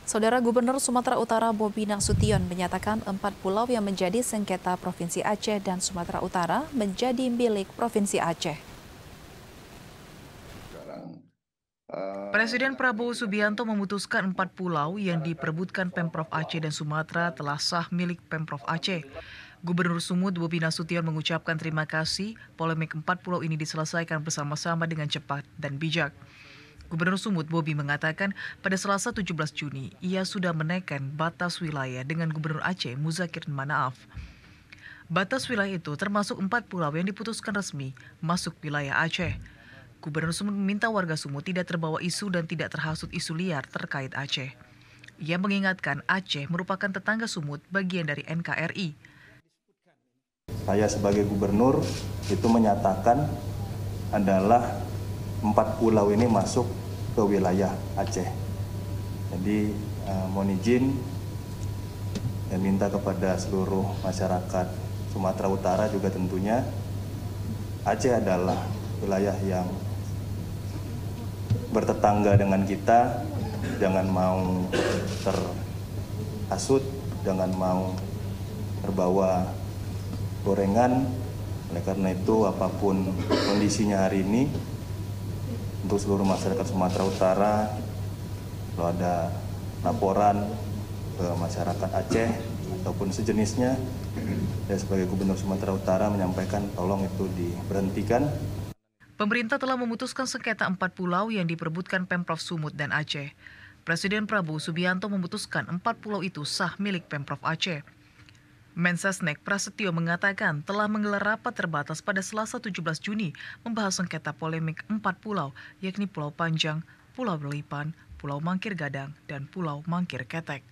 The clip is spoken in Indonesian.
Saudara Gubernur Sumatera Utara Bobi Nasution menyatakan 4 pulau yang menjadi sengketa Provinsi Aceh dan Sumatera Utara menjadi milik Provinsi Aceh. Presiden Prabowo Subianto memutuskan 4 pulau yang diperebutkan Pemprov Aceh dan Sumatera telah sah milik Pemprov Aceh. Gubernur Sumut Bobi Nasution mengucapkan terima kasih polemik 4 pulau ini diselesaikan bersama-sama dengan cepat dan bijak. Gubernur Sumut Bobi mengatakan pada Selasa 17 Juni ia sudah menaikkan batas wilayah dengan Gubernur Aceh Muzakir Manaaf. Batas wilayah itu termasuk 4 pulau yang diputuskan resmi masuk wilayah Aceh. Gubernur Sumut meminta warga Sumut tidak terbawa isu dan tidak terhasut isu liar terkait Aceh. Ia mengingatkan Aceh merupakan tetangga Sumut bagian dari NKRI. Saya sebagai gubernur itu menyatakan adalah 4 pulau ini masuk ke wilayah Aceh. Jadi mohon izin dan minta kepada seluruh masyarakat Sumatera Utara juga tentunya Aceh adalah wilayah yang bertetangga dengan kita, jangan mau terhasut, jangan mau terbawa gorengan. Oleh karena itu apapun kondisinya hari ini, untuk seluruh masyarakat Sumatera Utara, kalau ada laporan ke masyarakat Aceh ataupun sejenisnya, saya sebagai Gubernur Sumatera Utara menyampaikan tolong itu diberhentikan. Pemerintah telah memutuskan sengketa 4 pulau yang diperebutkan Pemprov Sumut dan Aceh. Presiden Prabowo Subianto memutuskan 4 pulau itu sah milik Pemprov Aceh. Mensesnek Prasetyo mengatakan telah menggelar rapat terbatas pada Selasa 17 Juni membahas sengketa polemik 4 pulau, yakni Pulau Panjang, Pulau Belipan, Pulau Mangkir Gadang, dan Pulau Mangkir Ketek.